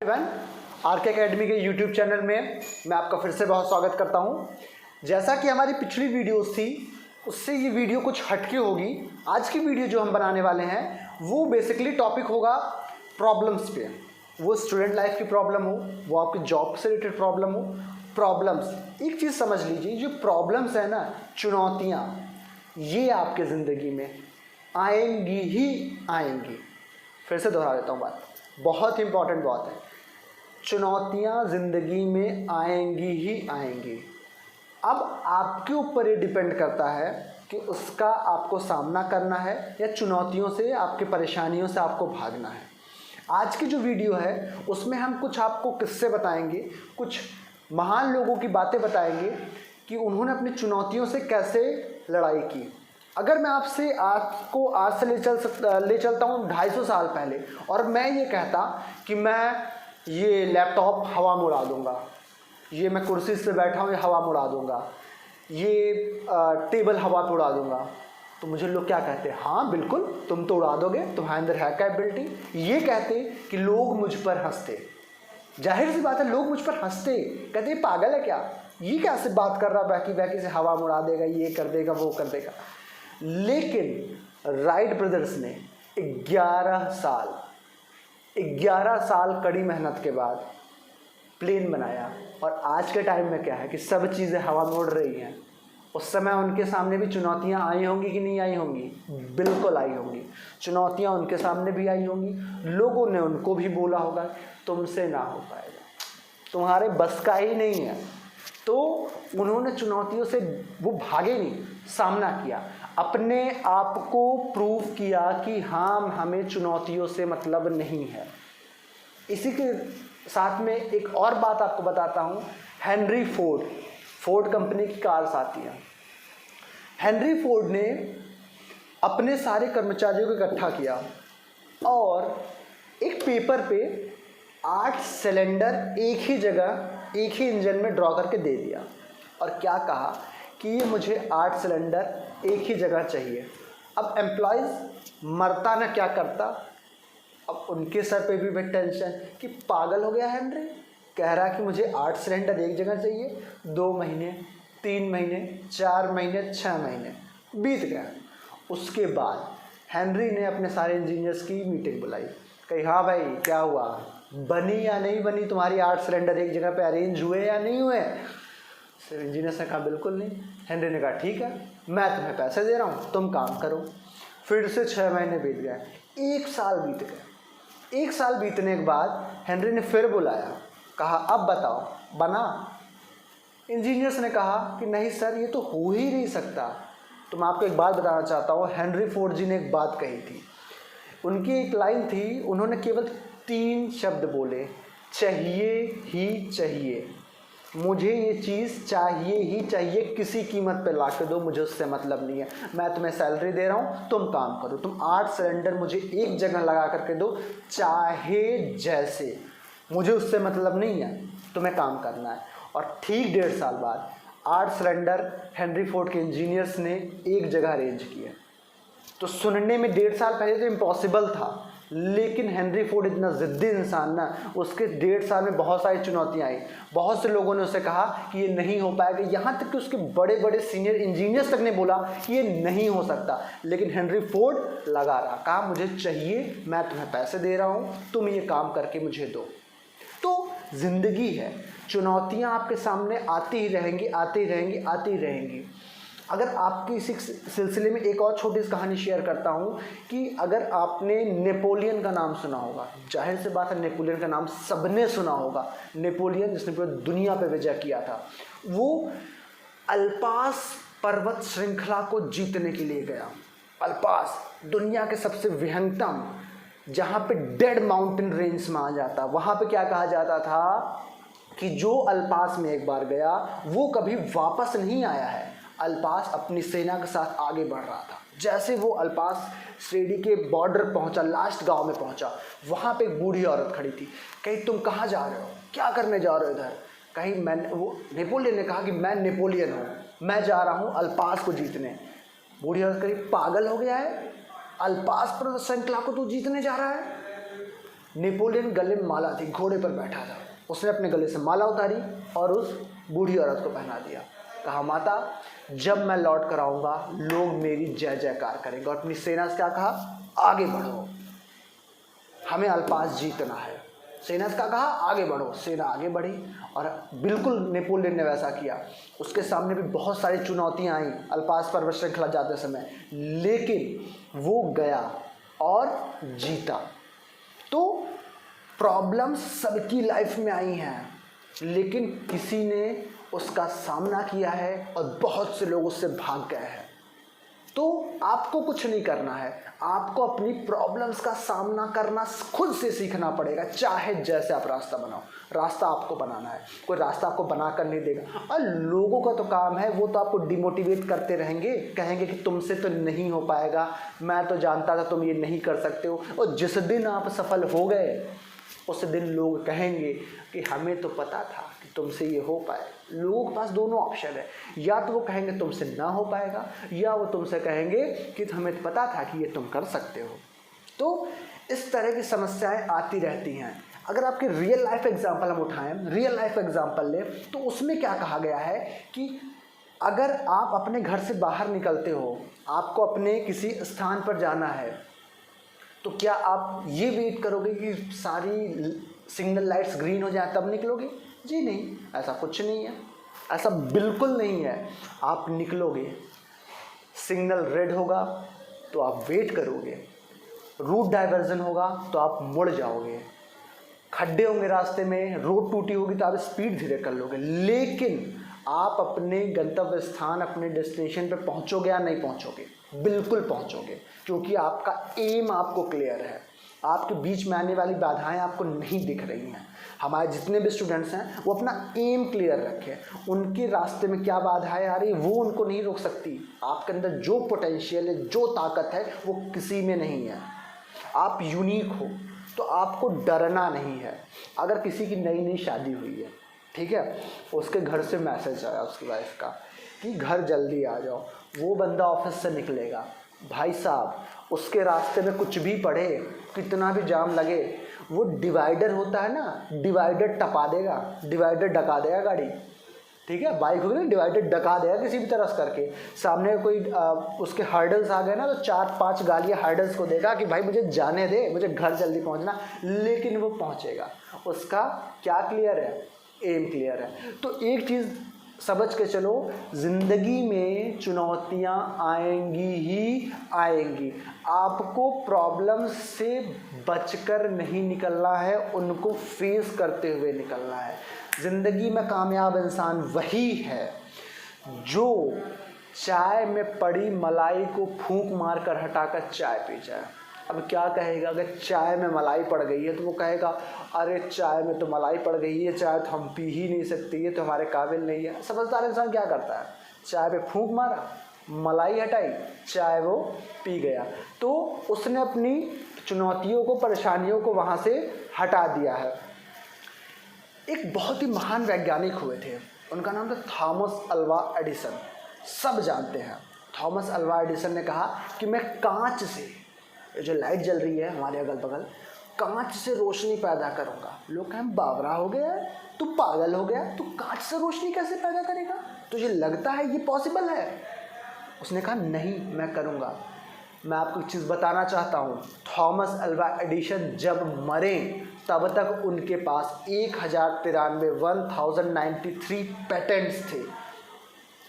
Everyone, R K academy के YouTube channel में मैं आपका फिर से बहुत स्वागत करता हूं। जैसा कि हमारी पिछली वीडियोस थी उससे ये वीडियो कुछ हटके होगी। आज की वीडियो जो हम बनाने वाले हैं वो बेसिकली टॉपिक होगा प्रॉब्लम्स पे। वो स्टूडेंट लाइफ की प्रॉब्लम हो, वो आपकी जॉब से रिलेटेड प्रॉब्लम हो। प्रॉब्लम्स, एक चीज़ समझ लीजिए, जो प्रॉब्लम्स है ना, चुनौतियाँ, ये आपके ज़िंदगी में आएंगी ही आएंगी। फिर से दोहरा देता हूँ बात, बहुत इंपॉर्टेंट बात है। चुनौतियाँ ज़िंदगी में आएंगी ही आएंगी। अब आपके ऊपर ये डिपेंड करता है कि उसका आपको सामना करना है या चुनौतियों से, आपकी परेशानियों से आपको भागना है। आज की जो वीडियो है उसमें हम कुछ आपको किस्से बताएंगे, कुछ महान लोगों की बातें बताएंगे कि उन्होंने अपनी चुनौतियों से कैसे लड़ाई की। अगर मैं आपसे आज से ले चलता हूँ 250 साल पहले, और मैं ये कहता कि मैं ये लैपटॉप हवा में उड़ा दूँगा, ये मैं कुर्सी से बैठा हूँ ये हवा में उड़ा दूँगा, ये टेबल हवा पे उड़ा दूँगा, तो मुझे लोग क्या कहते हैं? हाँ बिल्कुल, तुम तो उड़ा दोगे, तुम्हारे अंदर है कैपेबिलिटी। ये कहते कि लोग मुझ पर हंसते। जाहिर सी बात है, लोग मुझ पर हंसते, कहते पागल है क्या, ये कैसे बात कर रहा, बहकी से हवा में उड़ा देगा, ये कर देगा, वो कर देगा। लेकिन राइट ब्रदर्स ने 11 साल कड़ी मेहनत के बाद प्लेन बनाया, और आज के टाइम में क्या है कि सब चीज़ें हवा में उड़ रही हैं। उस समय उनके सामने भी चुनौतियां आई होंगी कि नहीं आई होंगी? बिल्कुल आई होंगी। चुनौतियां उनके सामने भी आई होंगी, लोगों ने उनको भी बोला होगा तुमसे ना हो पाएगा, तुम्हारे बस का ही नहीं है। तो उन्होंने चुनौतियों से वो भागे नहीं, सामना किया, अपने आप को प्रूव किया कि हाँ, हमें चुनौतियों से मतलब नहीं है। इसी के साथ में एक और बात आपको बताता हूँ। हेनरी फोर्ड कंपनी की कार्स आती हैं। हेनरी फोर्ड ने अपने सारे कर्मचारियों को इकट्ठा किया और एक पेपर पे 8 सिलेंडर एक ही जगह, एक ही इंजन में ड्रॉ करके दे दिया, और क्या कहा कि ये मुझे 8 सिलेंडर एक ही जगह चाहिए। अब एम्प्लॉयज़ मरता ना क्या करता। अब उनके सर पे भी टेंशन कि पागल हो गया हेनरी, कह रहा कि मुझे 8 सिलेंडर एक जगह चाहिए। 2 महीने, 3 महीने, 4 महीने, 6 महीने बीत गया। उसके बाद हेनरी ने अपने सारे इंजीनियर्स की मीटिंग बुलाई, कही हाँ भाई क्या हुआ, बनी या नहीं बनी तुम्हारी 8 सिलेंडर एक जगह पे अरेंज हुए या नहीं हुए? सिर्फ इंजीनियर्स ने कहा बिल्कुल नहीं। हेनरी ने कहा ठीक है, मैं तुम्हें पैसे दे रहा हूँ, तुम काम करो। फिर से 6 महीने बीत गए, 1 साल बीत गए। 1 साल बीतने के बाद हेनरी ने फिर बुलाया, कहा अब बताओ बना? इंजीनियर्स ने कहा कि नहीं सर, ये तो हो ही नहीं सकता। तो मैं आपको एक बात बताना चाहता हूँ, हेनरी फोर्ड जी ने एक बात कही थी। उनकी एक लाइन थी, उन्होंने केवल 3 शब्द बोले, चाहिए ही चाहिए, मुझे ये चीज़ चाहिए ही चाहिए, किसी कीमत पे ला के दो, मुझे उससे मतलब नहीं है। मैं तुम्हें सैलरी दे रहा हूँ, तुम काम करो, तुम 8 सिलेंडर मुझे एक जगह लगा करके दो, चाहे जैसे, मुझे उससे मतलब नहीं है, तुम्हें काम करना है। और ठीक 1.5 साल बाद 8 सिलेंडर हेनरी फोर्ड के इंजीनियर्स ने एक जगह अरेंज किए। तो सुनने में 1.5 साल पहले तो इम्पॉसिबल था, लेकिन हेनरी फोर्ड इतना ज़िद्दी इंसान ना, उसके 1.5 साल में बहुत सारी चुनौतियाँ आई। बहुत से लोगों ने उसे कहा कि ये नहीं हो पाएगा, यहाँ तक कि उसके बड़े बड़े सीनियर इंजीनियर्स तक ने बोला कि ये नहीं हो सकता। लेकिन हेनरी फोर्ड लगा रहा, कहा मुझे चाहिए, मैं तुम्हें पैसे दे रहा हूँ, तुम ये काम करके मुझे दो। तो ज़िंदगी है, चुनौतियाँ आपके सामने आती ही रहेंगी, आती ही रहेंगी, आती ही रहेंगी। अगर आपकी इसी सिलसिले में एक और छोटी सी कहानी शेयर करता हूँ कि अगर आपने नेपोलियन का नाम सुना होगा, जाहिर सी बात है नेपोलियन का नाम सबने सुना होगा। नेपोलियन जिसने पूरी दुनिया पे विजय किया था, वो अल्पास पर्वत श्रृंखला को जीतने के लिए गया। अल्पास दुनिया के सबसे विहंगतम, जहाँ पे डेड माउंटेन रेंज माना जाता, वहाँ पे क्या कहा जाता था कि जो अल्पास में एक बार गया वो कभी वापस नहीं आया है। अल्पास अपनी सेना के साथ आगे बढ़ रहा था। जैसे वो अल्पास श्रेणी के बॉर्डर पहुंचा, लास्ट गांव में पहुंचा, वहाँ पे एक बूढ़ी औरत खड़ी थी। कही तुम कहाँ जा रहे हो, क्या करने जा रहे हो इधर? कहीं वो नेपोलियन ने कहा कि मैं नेपोलियन हूँ, मैं जा रहा हूँ अल्पास को जीतने। बूढ़ी औरत कही पागल हो गया है, अल्पास पर्वत श्रृंखला को तू जीतने जा रहा है? नेपोलियन गले में माला थी, घोड़े पर बैठा था, उसने अपने गले से माला उतारी और उस बूढ़ी औरत को पहना दिया। कहा माता जब मैं लौट कर आऊँगा लोग मेरी जय जयकार करेंगे। और अपनी सेना से क्या कहा, आगे बढ़ो, हमें अल्पास जीतना है। सेना से क्या कहा, आगे बढ़ो। सेना आगे बढ़ी और बिल्कुल नेपोलियन ने वैसा किया। उसके सामने भी बहुत सारी चुनौतियां आई अल्पास पर्वत श्रृंखला जाते समय, लेकिन वो गया और जीता। तो प्रॉब्लम्स सबकी लाइफ में आई हैं, लेकिन किसी ने उसका सामना किया है और बहुत से लोग उससे भाग गए हैं। तो आपको कुछ नहीं करना है, आपको अपनी प्रॉब्लम्स का सामना करना खुद से सीखना पड़ेगा। चाहे जैसे आप रास्ता बनाओ, रास्ता आपको बनाना है, कोई रास्ता आपको बना कर नहीं देगा। और लोगों का तो काम है, वो तो आपको डिमोटिवेट करते रहेंगे, कहेंगे कि तुमसे तो नहीं हो पाएगा, मैं तो जानता था तुम ये नहीं कर सकते हो। और जिस दिन आप सफल हो गए उस दिन लोग कहेंगे कि हमें तो पता था कि तुमसे ये हो पाए। लोगों के पास दोनों ऑप्शन है, या तो वो कहेंगे तुमसे ना हो पाएगा, या वो तुमसे कहेंगे कि हमें पता था कि ये तुम कर सकते हो। तो इस तरह की समस्याएं आती रहती हैं। अगर आपके रियल लाइफ एग्जांपल हम उठाएं, रियल लाइफ एग्जांपल लें, तो उसमें क्या कहा गया है कि अगर आप अपने घर से बाहर निकलते हो, आपको अपने किसी स्थान पर जाना है, तो क्या आप ये वेट करोगे कि सारी सिग्नल लाइट्स ग्रीन हो जाए तब निकलोगे? जी नहीं, ऐसा कुछ नहीं है, ऐसा बिल्कुल नहीं है। आप निकलोगे, सिग्नल रेड होगा तो आप वेट करोगे, रूट डाइवर्जन होगा तो आप मुड़ जाओगे, खड्डे होंगे रास्ते में, रोड टूटी होगी तो आप स्पीड धीरे कर लोगे, लेकिन आप अपने गंतव्य स्थान, अपने डेस्टिनेशन पे पहुंचोगे या नहीं पहुंचोगे? बिल्कुल पहुंचोगे, क्योंकि आपका एम आपको क्लियर है। आपके बीच में आने वाली बाधाएं आपको नहीं दिख रही हैं। हमारे जितने भी स्टूडेंट्स हैं वो अपना एम क्लियर रखें, उनके रास्ते में क्या बाधाएं आ रही वो उनको नहीं रोक सकती। आपके अंदर जो पोटेंशियल है, जो ताकत है, वो किसी में नहीं है। आप यूनिक हो, तो आपको डरना नहीं है। अगर किसी की नई नई शादी हुई है, ठीक है, उसके घर से मैसेज आया उसकी वाइफ का कि घर जल्दी आ जाओ, वो बंदा ऑफिस से निकलेगा, भाई साहब उसके रास्ते में कुछ भी पड़े, कितना भी जाम लगे, वो डिवाइडर होता है ना, डिवाइडर टपा देगा, डिवाइडर डका देगा गाड़ी, ठीक है, बाइक होगी ना, डिवाइडर डका देगा किसी भी तरह से करके। सामने कोई उसके हर्डल्स आ गए ना, तो 4-5 गालियाँ हर्डल्स को देगा कि भाई मुझे जाने दे, मुझे घर जल्दी पहुंचना, लेकिन वो पहुंचेगा। उसका क्या क्लियर है? एम क्लियर है। तो एक चीज़ समझ के चलो, ज़िंदगी में चुनौतियाँ आएंगी ही आएंगी। आपको प्रॉब्लम से बचकर नहीं निकलना है, उनको फेस करते हुए निकलना है। ज़िंदगी में कामयाब इंसान वही है जो चाय में पड़ी मलाई को फूंक मार कर हटाकर चाय पी जाए। अब क्या कहेगा, अगर चाय में मलाई पड़ गई है तो वो कहेगा अरे चाय में तो मलाई पड़ गई है, चाय तो हम पी ही नहीं सकते, ये तो हमारे काबिल नहीं है। समझदार इंसान क्या करता है, चाय पे फूंक मारा, मलाई हटाई, चाय वो पी गया। तो उसने अपनी चुनौतियों को, परेशानियों को वहाँ से हटा दिया है। एक बहुत ही महान वैज्ञानिक हुए थे, उनका नाम था थॉमस अल्वा एडिसन, सब जानते हैं। थॉमस अल्वा एडिसन ने कहा कि मैं कांच से, जो लाइट जल रही है हमारे अगल बगल, कांच से रोशनी पैदा करूंगा। लोग कहें बावरा हो गया है, तू पागल हो गया, तू कांच से रोशनी कैसे पैदा करेगा, तुझे लगता है ये पॉसिबल है? उसने कहा नहीं, मैं करूंगा। मैं आपको एक चीज़ बताना चाहता हूँ, थॉमस अल्वा एडिसन जब मरे तब तक उनके पास 1093 पेटेंट्स थे।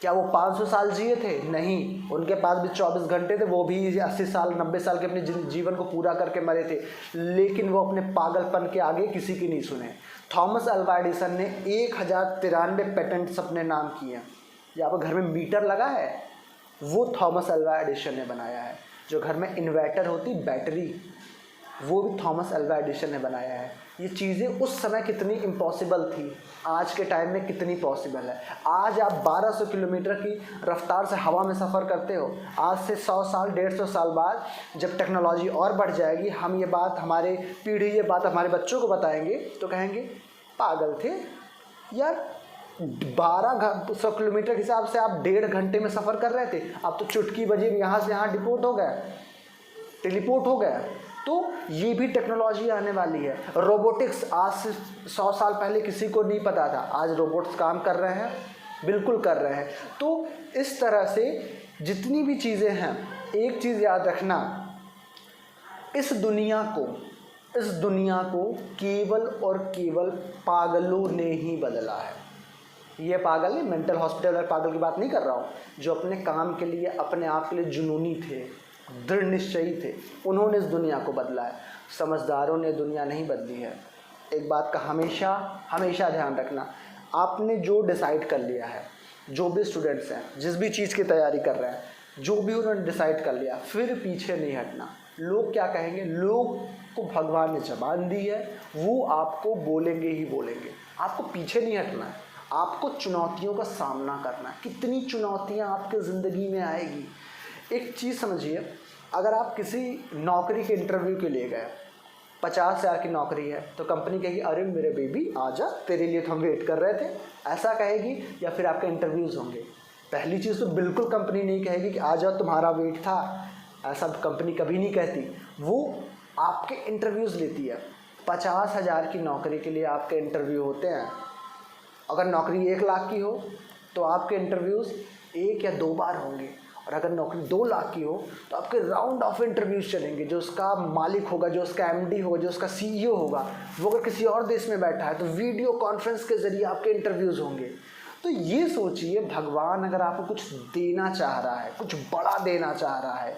क्या वो 500 साल जिए थे? नहीं, उनके पास भी 24 घंटे थे, वो भी 80 साल 90 साल के अपने जीवन को पूरा करके मरे थे, लेकिन वो अपने पागलपन के आगे किसी की नहीं सुने। थॉमस अल्वा एडिसन ने 1093 पेटेंट्स अपने नाम किए। यहाँ पर घर में मीटर लगा है, वो थॉमस अल्वा एडिसन ने बनाया है। जो घर में इन्वर्टर होती, बैटरी, वो भी थॉमस अल्वा एडिसन ने बनाया है। ये चीज़ें उस समय कितनी इम्पॉसिबल थी, आज के टाइम में कितनी पॉसिबल है। आज आप 1200 किलोमीटर की रफ्तार से हवा में सफ़र करते हो। आज से 100 साल 150 साल बाद जब टेक्नोलॉजी और बढ़ जाएगी, हम ये बात, हमारे पीढ़ी ये बात हमारे बच्चों को बताएंगे तो कहेंगे पागल थे यार, 1200 किलोमीटर के हिसाब से आप 1.5 घंटे में सफ़र कर रहे थे, अब तो चुटकी बजे यहाँ से यहाँ डिपोर्ट हो गया, टेलीपोर्ट हो गया। तो तो ये भी टेक्नोलॉजी आने वाली है। रोबोटिक्स आज से 100 साल पहले किसी को नहीं पता था, आज रोबोट्स काम कर रहे हैं, बिल्कुल कर रहे हैं। तो इस तरह से जितनी भी चीज़ें हैं, एक चीज़ याद रखना, इस दुनिया को केवल और केवल पागलों ने ही बदला है। ये पागल नहीं, मेंटल हॉस्पिटल और पागल की बात नहीं कर रहा हूँ, जो अपने काम के लिए, अपने आप के लिए जुनूनी थे, दृढ़ निश्चयी थे, उन्होंने इस दुनिया को बदला है। समझदारों ने दुनिया नहीं बदली है। एक बात का हमेशा हमेशा ध्यान रखना, आपने जो डिसाइड कर लिया है, जो भी स्टूडेंट्स हैं, जिस भी चीज़ की तैयारी कर रहे हैं, जो भी उन्होंने डिसाइड कर लिया, फिर पीछे नहीं हटना। लोग क्या कहेंगे, लोग को भगवान ने ज़बान दी है, वो आपको बोलेंगे ही बोलेंगे, आपको पीछे नहीं हटना है, आपको चुनौतियों का सामना करना है। कितनी चुनौतियाँ आपके ज़िंदगी में आएगी। एक चीज़ समझिए, अगर आप किसी नौकरी के इंटरव्यू के लिए गए, 50,000 की नौकरी है, तो कंपनी कहेगी अरे मेरे बेबी आजा, तेरे लिए तो हम वेट कर रहे थे, ऐसा कहेगी। या फिर आपके इंटरव्यूज़ होंगे, पहली चीज़ तो बिल्कुल कंपनी नहीं कहेगी कि आ जाओ तुम्हारा वेट था, ऐसा कंपनी कभी नहीं कहती। वो आपके इंटरव्यूज़ लेती है। 50,000 की नौकरी के लिए आपके इंटरव्यू होते हैं। अगर नौकरी 1 लाख की हो तो आपके इंटरव्यूज़ 1 या 2 बार होंगे, और अगर नौकरी 2 लाख की हो तो आपके राउंड ऑफ इंटरव्यूज़ चलेंगे। जो उसका मालिक होगा, जो उसका एमडी होगा, जो उसका सीईओ होगा, वो अगर किसी और देश में बैठा है तो वीडियो कॉन्फ्रेंस के ज़रिए आपके इंटरव्यूज़ होंगे। तो ये सोचिए, भगवान अगर आपको कुछ देना चाह रहा है, कुछ बड़ा देना चाह रहा है,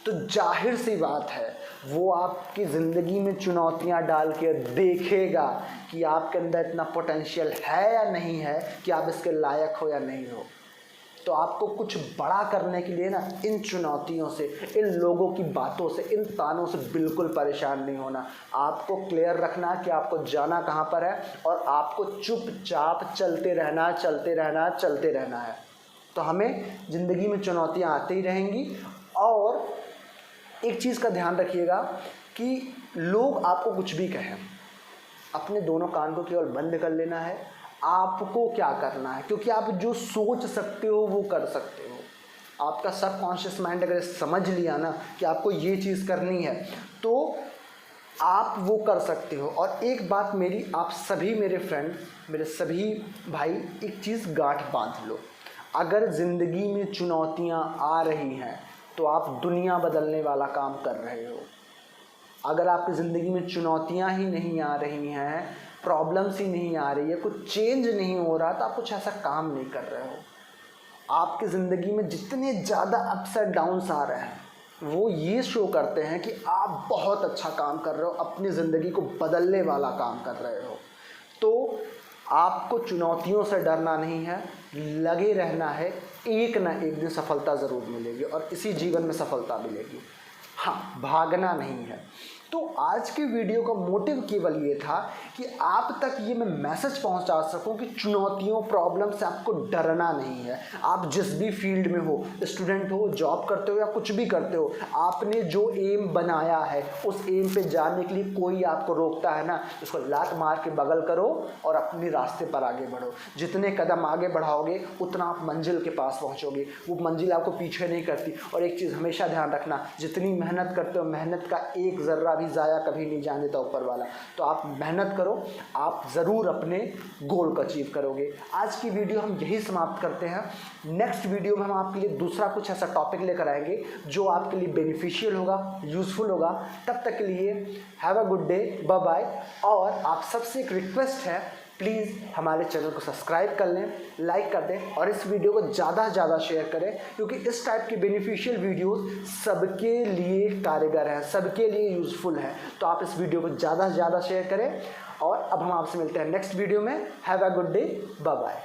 तो जाहिर सी बात है वो आपकी ज़िंदगी में चुनौतियां डाल के देखेगा कि आपके अंदर इतना पोटेंशियल है या नहीं है, कि आप इसके लायक हो या नहीं हो। तो आपको कुछ बड़ा करने के लिए ना, इन चुनौतियों से, इन लोगों की बातों से, इन तानों से बिल्कुल परेशान नहीं होना। आपको क्लियर रखना कि आपको जाना कहाँ पर है, और आपको चुपचाप चलते रहना है। तो हमें ज़िंदगी में चुनौतियाँ आती ही रहेंगी। और एक चीज़ का ध्यान रखिएगा कि लोग आपको कुछ भी कहें, अपने दोनों कान को केवल बंद कर लेना है। आपको क्या करना है, क्योंकि आप जो सोच सकते हो वो कर सकते हो। आपका सबकॉन्शियस माइंड अगर समझ लिया ना कि आपको ये चीज़ करनी है, तो आप वो कर सकते हो। और एक बात मेरी, आप सभी मेरे फ्रेंड, मेरे सभी भाई, एक चीज़ गांठ बांध लो, अगर ज़िंदगी में चुनौतियाँ आ रही हैं तो आप दुनिया बदलने वाला काम कर रहे हो। अगर आपकी ज़िंदगी में चुनौतियाँ ही नहीं आ रही हैं, प्रॉब्लम्स ही नहीं आ रही है, कुछ चेंज नहीं हो रहा, तो आप कुछ ऐसा काम नहीं कर रहे हो। आपकी ज़िंदगी में जितने ज़्यादा अप्स एंड डाउन्स आ रहे हैं, वो ये शो करते हैं कि आप बहुत अच्छा काम कर रहे हो, अपनी ज़िंदगी को बदलने वाला काम कर रहे हो। तो आपको चुनौतियों से डरना नहीं है, लगे रहना है, एक ना एक दिन सफलता ज़रूर मिलेगी, और इसी जीवन में सफलता मिलेगी। हाँ, भागना नहीं है। तो आज के वीडियो का मोटिव केवल ये था कि आप तक ये मैं मैसेज पहुंचा सकूं कि चुनौतियों, प्रॉब्लम से आपको डरना नहीं है। आप जिस भी फील्ड में हो, स्टूडेंट हो, जॉब करते हो या कुछ भी करते हो, आपने जो एम बनाया है उस एम पे जाने के लिए कोई आपको रोकता है ना, उसको लात मार के बगल करो और अपने रास्ते पर आगे बढ़ो। जितने कदम आगे बढ़ाओगे उतना आप मंजिल के पास पहुँचोगे, वो मंजिल आपको पीछे नहीं करती। और एक चीज़ हमेशा ध्यान रखना, जितनी मेहनत करते हो, मेहनत का एक ज़र्रा भी ज़ाया कभी नहीं जाने देता ऊपर वाला। तो आप मेहनत करो, आप ज़रूर अपने गोल को अचीव करोगे। आज की वीडियो हम यही समाप्त करते हैं। नेक्स्ट वीडियो में हम आपके लिए दूसरा कुछ ऐसा टॉपिक लेकर आएंगे जो आपके लिए बेनिफिशियल होगा, यूज़फुल होगा। तब तक के लिए have a good day, bye bye. और आप सबसे एक रिक्वेस्ट है, प्लीज़ हमारे चैनल को सब्सक्राइब कर लें, लाइक कर दें, और इस वीडियो को ज़्यादा से ज़्यादा शेयर करें, क्योंकि इस टाइप की बेनिफिशियल वीडियोस सबके लिए कारगर हैं, सबके लिए यूज़फुल है। तो आप इस वीडियो को ज़्यादा से ज़्यादा शेयर करें। और अब हम आपसे मिलते हैं नेक्स्ट वीडियो में। Have a good day, bye bye.